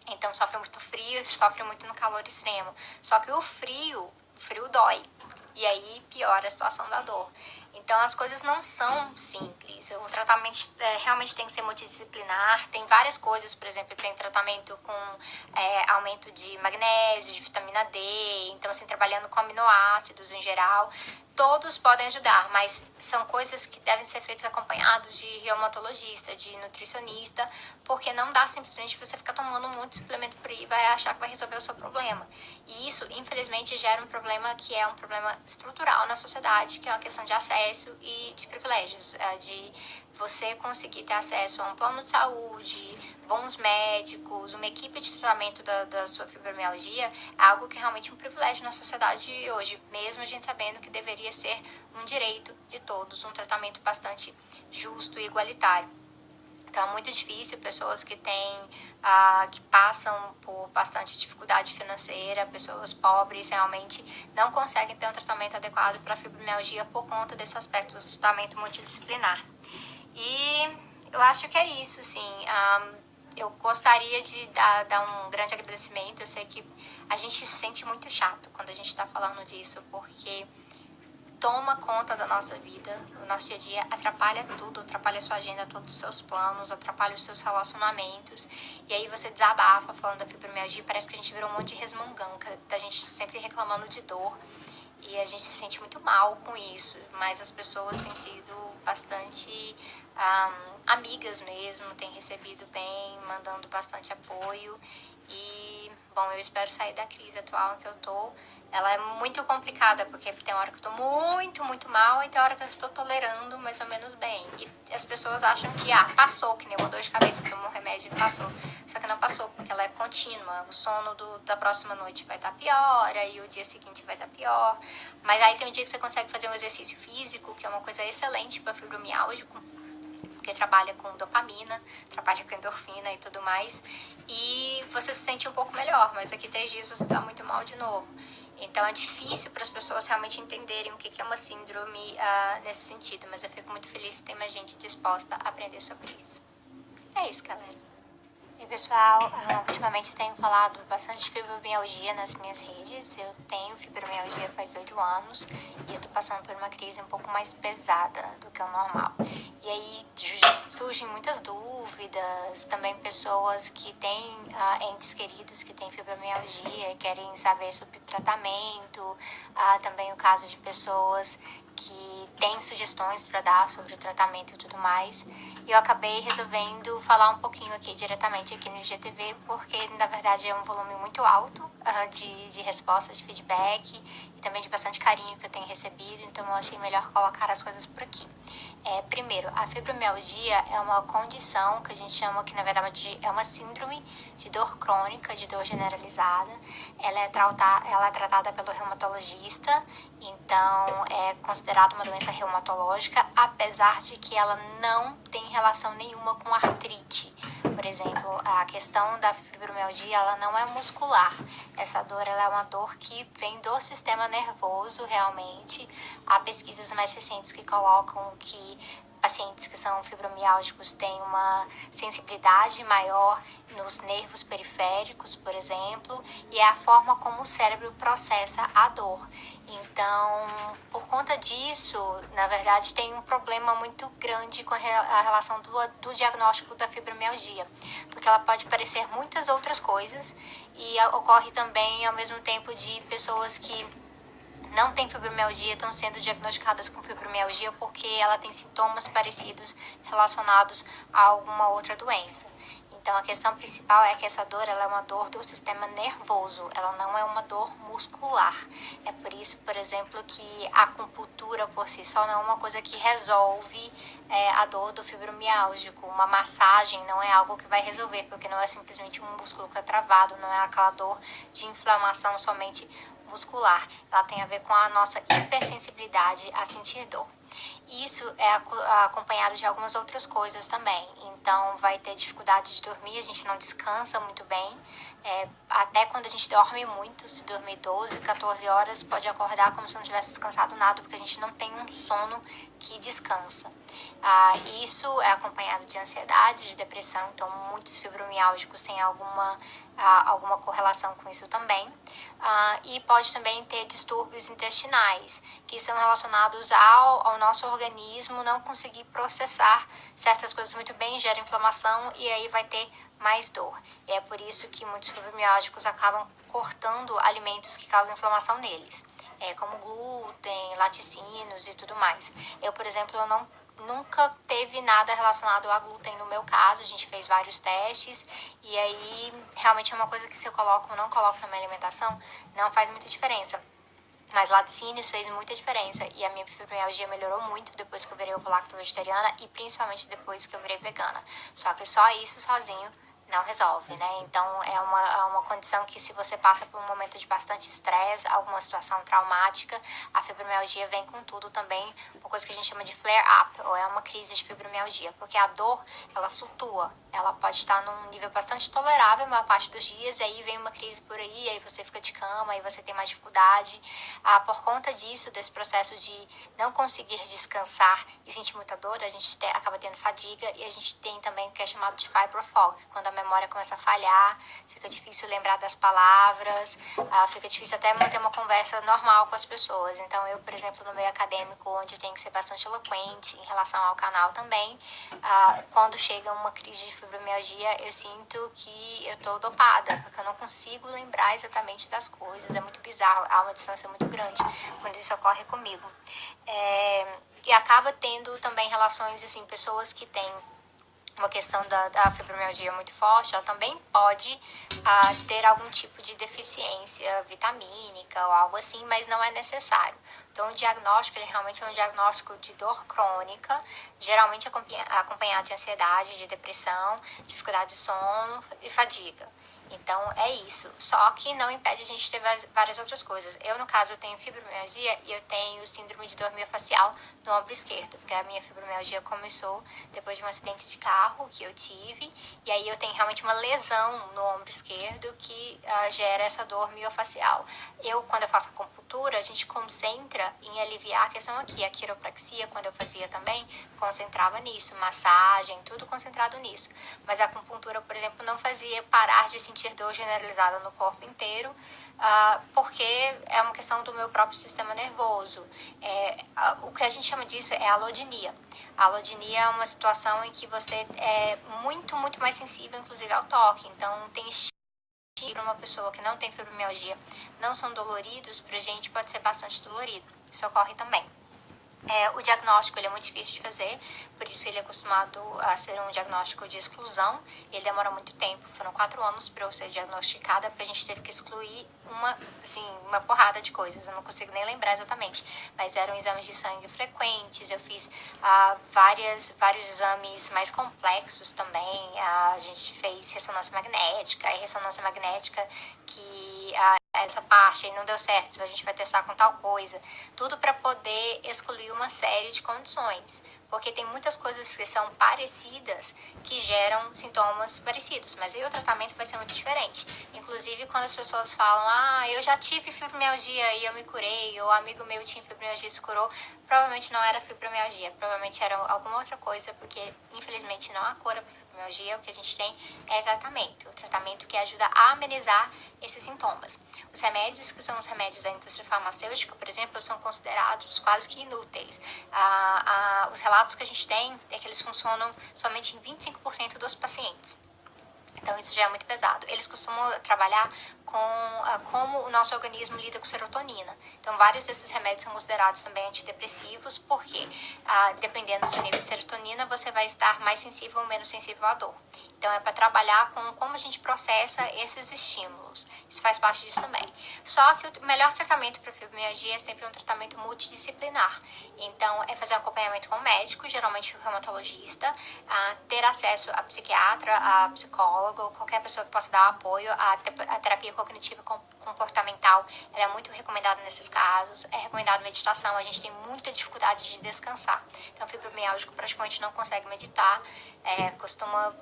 Então sofre muito no frio, sofre muito no calor extremo. Só que o frio dói. E aí piora a situação da dor. Então as coisas não são simples. O tratamento realmente tem que ser multidisciplinar. Tem várias coisas, por exemplo, tem tratamento com aumento de magnésio, de vitamina D. Então assim, trabalhando com aminoácidos em geral. Todos podem ajudar, mas são coisas que devem ser feitas acompanhados de reumatologista, de nutricionista, porque não dá simplesmente você ficar tomando um monte de suplemento por aí e vai achar que vai resolver o seu problema. E isso, infelizmente, gera um problema que é um problema estrutural na sociedade, que é uma questão de acesso e de privilégios, de você conseguir ter acesso a um plano de saúde, bons médicos, uma equipe de tratamento da sua fibromialgia, é algo que é realmente um privilégio na sociedade de hoje, mesmo a gente sabendo que deveria ser um direito de todos, um tratamento bastante justo e igualitário. Então é muito difícil, pessoas que que passam por bastante dificuldade financeira, pessoas pobres realmente não conseguem ter um tratamento adequado para fibromialgia por conta desse aspecto do tratamento multidisciplinar. E eu acho que é isso, sim. Eu gostaria de dar um grande agradecimento. Eu sei que a gente se sente muito chato quando a gente está falando disso, porque toma conta da nossa vida, o nosso dia a dia, atrapalha tudo, atrapalha a sua agenda, todos os seus planos, atrapalha os seus relacionamentos. E aí você desabafa falando da fibromialgia, parece que a gente virou um monte de resmungão, da gente sempre reclamando de dor. E a gente se sente muito mal com isso, mas as pessoas têm sido bastante amigas mesmo, têm recebido bem, mandando bastante apoio. E, bom, eu espero sair da crise atual que eu tô. Ela é muito complicada, porque tem hora que eu tô muito, muito mal e tem hora que eu estou tolerando mais ou menos bem. E as pessoas acham que, passou, que nem uma dor de cabeça, tomou um remédio e passou. Só que não passou, porque ela é contínua. O sono da próxima noite vai estar pior, aí o dia seguinte vai estar pior. Mas aí tem um dia que você consegue fazer um exercício físico, que é uma coisa excelente para fibromialgico, porque trabalha com dopamina, trabalha com endorfina e tudo mais. E você se sente um pouco melhor, mas daqui 3 dias você está muito mal de novo. Então é difícil para as pessoas realmente entenderem o que é uma síndrome nesse sentido, mas eu fico muito feliz que tem mais gente disposta a aprender sobre isso. É isso, galera. E pessoal, ultimamente eu tenho falado bastante de fibromialgia nas minhas redes. Eu tenho fibromialgia faz 8 anos e eu tô passando por uma crise um pouco mais pesada do que o normal. E aí surgem muitas dúvidas, também pessoas que têm entes queridos que têm fibromialgia e querem saber sobre o tratamento. Também o caso de pessoas que têm sugestões para dar sobre o tratamento e tudo mais. E eu acabei resolvendo falar um pouquinho aqui diretamente aqui no IGTV, porque na verdade é um volume muito alto de respostas, de feedback e também de bastante carinho que eu tenho recebido, então eu achei melhor colocar as coisas por aqui. Primeiro, a fibromialgia é uma condição que a gente chama que na verdade é uma síndrome de dor crônica, de dor generalizada. Ela é tratada pelo reumatologista, então é considerada uma doença reumatológica, apesar de que ela não tem relação nenhuma com artrite. Por exemplo, a questão da fibromialgia, ela não é muscular. Essa dor, ela é uma dor que vem do sistema nervoso, realmente. Há pesquisas mais recentes que colocam que pacientes que são fibromialgicos têm uma sensibilidade maior nos nervos periféricos, por exemplo, e é a forma como o cérebro processa a dor. Então, por conta disso, na verdade, tem um problema muito grande com a relação do diagnóstico da fibromialgia, porque ela pode parecer muitas outras coisas e ocorre também ao mesmo tempo de pessoas que não têm fibromialgia estão sendo diagnosticadas com fibromialgia porque ela tem sintomas parecidos relacionados a alguma outra doença. Então, a questão principal é que essa dor ela é uma dor do sistema nervoso, ela não é uma dor muscular. É por isso, por exemplo, que a acupuntura por si só não é uma coisa que resolve a dor do fibromialgico. Uma massagem não é algo que vai resolver, porque não é simplesmente um músculo que é travado, não é aquela dor de inflamação somente muscular. Ela tem a ver com a nossa hipersensibilidade a sentir dor. Isso é acompanhado de algumas outras coisas também. Então, vai ter dificuldade de dormir, a gente não descansa muito bem. Até quando a gente dorme muito, se dormir 12, 14 horas, pode acordar como se não tivesse descansado nada, porque a gente não tem um sono que descansa. Isso é acompanhado de ansiedade, de depressão, então muitos fibromialgicos têm alguma correlação com isso também. E pode também ter distúrbios intestinais, que são relacionados ao nosso organismo não conseguir processar certas coisas muito bem, gera inflamação e aí vai ter mais dor. E é por isso que muitos fibromialgicos acabam cortando alimentos que causam inflamação neles, como glúten, laticínios e tudo mais. Eu, por exemplo, nunca teve nada relacionado a glúten no meu caso, a gente fez vários testes e aí realmente é uma coisa que se eu coloco ou não coloco na minha alimentação, não faz muita diferença. Mas laticínios fez muita diferença e a minha fibromialgia melhorou muito depois que eu virei ovo-lacto-vegetariana e principalmente depois que eu virei vegana. Só que só isso sozinho não resolve, né? Então é uma condição que se você passa por um momento de bastante estresse, alguma situação traumática, a fibromialgia vem com tudo também, uma coisa que a gente chama de flare-up, ou é uma crise de fibromialgia, porque a dor, ela flutua, ela pode estar num nível bastante tolerável a maior parte dos dias, e aí vem uma crise por aí você fica de cama, aí você tem mais dificuldade. Por conta disso, desse processo de não conseguir descansar e sentir muita dor, a gente acaba tendo fadiga e a gente tem também o que é chamado de fibrofog, quando a memória começa a falhar, fica difícil lembrar das palavras, fica difícil até manter uma conversa normal com as pessoas. Então, eu, por exemplo, no meio acadêmico, onde eu tenho que ser bastante eloquente em relação ao canal também, quando chega uma crise de fibromialgia, eu sinto que eu tô dopada, porque eu não consigo lembrar exatamente das coisas, é muito bizarro, há uma distância muito grande quando isso ocorre comigo. E acaba tendo também relações, assim, pessoas que têm uma questão da fibromialgia muito forte, ela também pode ter algum tipo de deficiência vitamínica ou algo assim, mas não é necessário. Então, o diagnóstico, ele realmente é um diagnóstico de dor crônica, geralmente acompanhado de ansiedade, de depressão, dificuldade de sono e fadiga. Então, é isso. Só que não impede a gente ter várias outras coisas. Eu, no caso, eu tenho fibromialgia e eu tenho síndrome de dor miofascial no ombro esquerdo, porque a minha fibromialgia começou depois de um acidente de carro que eu tive, e aí eu tenho realmente uma lesão no ombro esquerdo que gera essa dor miofascial. Quando eu faço acupuntura, a gente concentra em aliviar a questão aqui. A quiropraxia, quando eu fazia também, concentrava nisso, massagem, tudo concentrado nisso. Mas a acupuntura, por exemplo, não fazia parar de sentir dor generalizada no corpo inteiro, porque é uma questão do meu próprio sistema nervoso. O que a gente chama disso é alodinia. A alodinia é uma situação em que você é muito, muito mais sensível, inclusive, ao toque. Então, tem para uma pessoa que não tem fibromialgia, não são doloridos, pra gente pode ser bastante dolorido. Isso ocorre também. O diagnóstico ele é muito difícil de fazer, por isso ele é acostumado a ser um diagnóstico de exclusão. Ele demora muito tempo, foram 4 anos para eu ser diagnosticada, porque a gente teve que excluir uma porrada de coisas, eu não consigo nem lembrar exatamente, mas eram exames de sangue frequentes, eu fiz vários exames mais complexos também, a gente fez ressonância magnética, e ressonância magnética que essa parte aí não deu certo, a gente vai testar com tal coisa, tudo para poder excluir uma série de condições, porque tem muitas coisas que são parecidas que geram sintomas parecidos, mas aí o tratamento vai ser muito diferente. Inclusive, quando as pessoas falam, eu já tive fibromialgia e eu me curei, ou amigo meu tinha fibromialgia e se curou, provavelmente não era fibromialgia, provavelmente era alguma outra coisa, porque infelizmente não há cura para fibromialgia. O que a gente tem é tratamento, o tratamento que ajuda a amenizar esses sintomas. Os remédios, que são os remédios da indústria farmacêutica, por exemplo, são considerados quase que inúteis. Os relatos que a gente tem é que eles funcionam somente em 25% dos pacientes. Então, isso já é muito pesado. Eles costumam trabalhar com como o nosso organismo lida com serotonina. Então, vários desses remédios são considerados também antidepressivos, porque, dependendo do seu nível de serotonina, você vai estar mais sensível ou menos sensível à dor. Então, é para trabalhar com como a gente processa esses estímulos. Isso faz parte disso também. Só que o melhor tratamento para fibromialgia é sempre um tratamento multidisciplinar. Então, é fazer um acompanhamento com o médico, geralmente o reumatologista, ter acesso a psiquiatra, a psicólogo, qualquer pessoa que possa dar apoio. A terapia cognitiva comportamental, ela é muito recomendada nesses casos. É recomendado meditação, a gente tem muita dificuldade de descansar. Então, o fibromialgico praticamente não consegue meditar,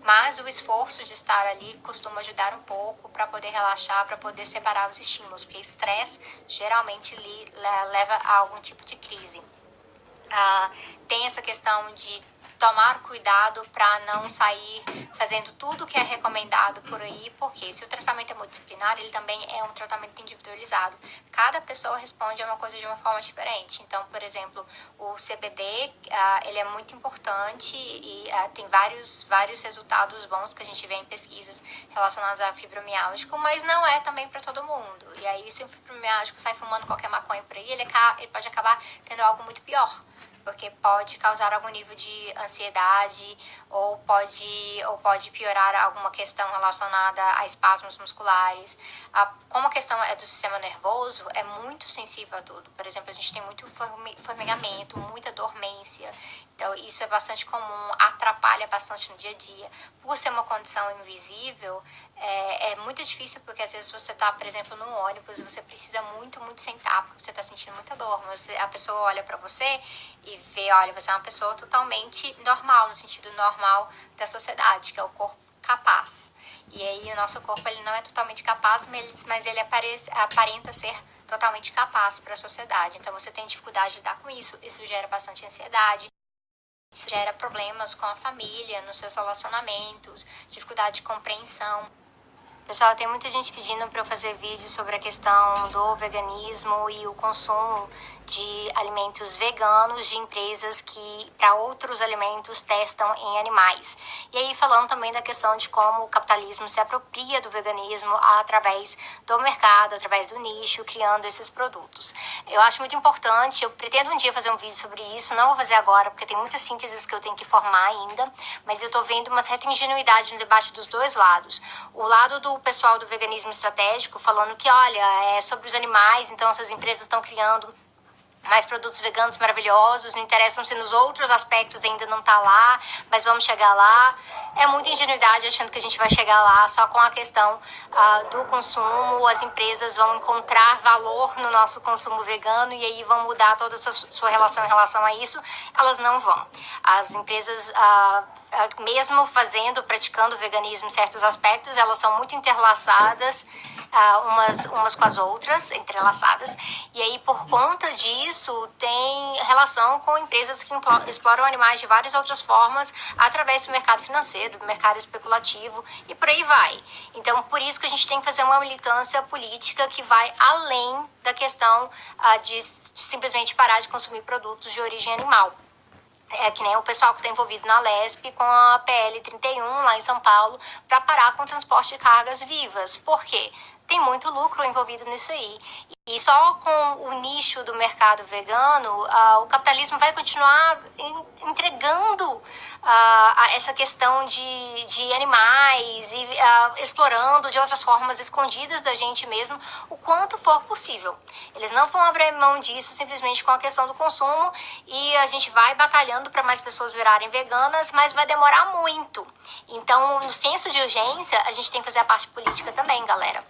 mas o esforço de estar ali costuma ajudar um pouco para poder relaxar, para poder separar os estímulos, porque estresse geralmente leva a algum tipo de crise. Tem essa questão de tomar cuidado para não sair fazendo tudo que é recomendado por aí, porque se o tratamento é multidisciplinar, ele também é um tratamento individualizado. Cada pessoa responde a uma coisa de uma forma diferente. Então, por exemplo, o CBD, ele é muito importante e tem vários resultados bons que a gente vê em pesquisas relacionadas a fibromialgico, mas não é também para todo mundo. E aí, se o fibromialgico sai fumando qualquer maconha por aí, ele pode acabar tendo algo muito pior, porque pode causar algum nível de ansiedade ou pode piorar alguma questão relacionada a espasmos musculares. Como a questão é do sistema nervoso, é muito sensível a tudo. Por exemplo, a gente tem muito formigamento, muita dormência. Então, isso é bastante comum, atrapalha bastante no dia a dia. Por ser uma condição invisível, é muito difícil, porque às vezes você está, por exemplo, no ônibus e você precisa muito, muito sentar, porque você está sentindo muita dor. A pessoa olha para você e vê, olha, você é uma pessoa totalmente normal, no sentido normal da sociedade, que é o corpo capaz. E aí o nosso corpo ele não é totalmente capaz, mas ele aparenta ser totalmente capaz para a sociedade. Então você tem dificuldade de lidar com isso, isso gera bastante ansiedade, gera problemas com a família, nos seus relacionamentos, dificuldade de compreensão. Pessoal, tem muita gente pedindo para eu fazer vídeo sobre a questão do veganismo e o consumo de alimentos veganos de empresas que para outros alimentos testam em animais. E aí falando também da questão de como o capitalismo se apropria do veganismo através do mercado, através do nicho, criando esses produtos. Eu acho muito importante, eu pretendo um dia fazer um vídeo sobre isso, não vou fazer agora porque tem muitas sínteses que eu tenho que formar ainda, mas eu tô vendo uma certa ingenuidade no debate dos dois lados. O lado do pessoal do veganismo estratégico falando que, olha, é sobre os animais, então essas empresas estão criando mais produtos veganos maravilhosos, não interessam se nos outros aspectos ainda não tá lá, mas vamos chegar lá. É muita ingenuidade achando que a gente vai chegar lá só com a questão do consumo. As empresas vão encontrar valor no nosso consumo vegano e aí vão mudar toda a sua relação em relação a isso. Elas não vão. As empresas, mesmo praticando veganismo em certos aspectos, elas são muito interlaçadas, umas com as outras, entrelaçadas, e aí por conta disso tem relação com empresas que exploram animais de várias outras formas através do mercado financeiro, do mercado especulativo e por aí vai. Então por isso que a gente tem que fazer uma militância política que vai além da questão de simplesmente parar de consumir produtos de origem animal. É que nem o pessoal que está envolvido na LESP com a PL 31 lá em São Paulo para parar com o transporte de cargas vivas. Por quê? Tem muito lucro envolvido nisso aí. E só com o nicho do mercado vegano, o capitalismo vai continuar entregando essa questão de animais e explorando de outras formas escondidas da gente mesmo o quanto for possível. Eles não vão abrir mão disso simplesmente com a questão do consumo e a gente vai batalhando para mais pessoas virarem veganas, mas vai demorar muito. Então, no senso de urgência, a gente tem que fazer a parte política também, galera.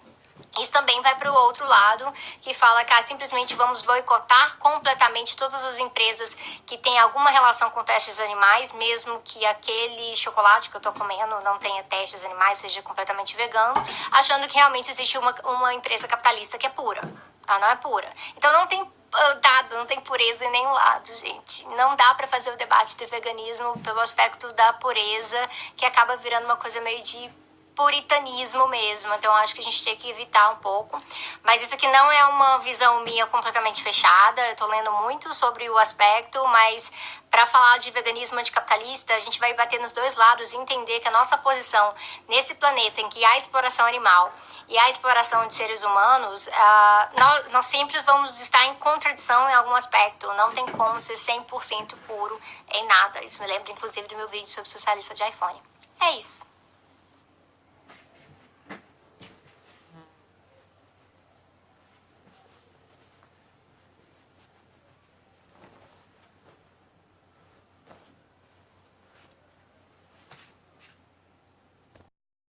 Isso também vai para o outro lado, que fala que simplesmente vamos boicotar completamente todas as empresas que têm alguma relação com testes animais, mesmo que aquele chocolate que eu estou comendo não tenha testes animais, seja completamente vegano, achando que realmente existe uma empresa capitalista que é pura. Ela não é pura. Então não tem não tem pureza em nenhum lado, gente. Não dá para fazer o debate do veganismo pelo aspecto da pureza, que acaba virando uma coisa meio de puritanismo mesmo, então acho que a gente tem que evitar um pouco, mas isso aqui não é uma visão minha completamente fechada, eu tô lendo muito sobre o aspecto, mas para falar de veganismo anticapitalista, a gente vai bater nos dois lados e entender que a nossa posição nesse planeta em que há exploração animal e há exploração de seres humanos, nós sempre vamos estar em contradição em algum aspecto, não tem como ser 100% puro em nada. Isso me lembra inclusive do meu vídeo sobre socialista de iPhone. É isso.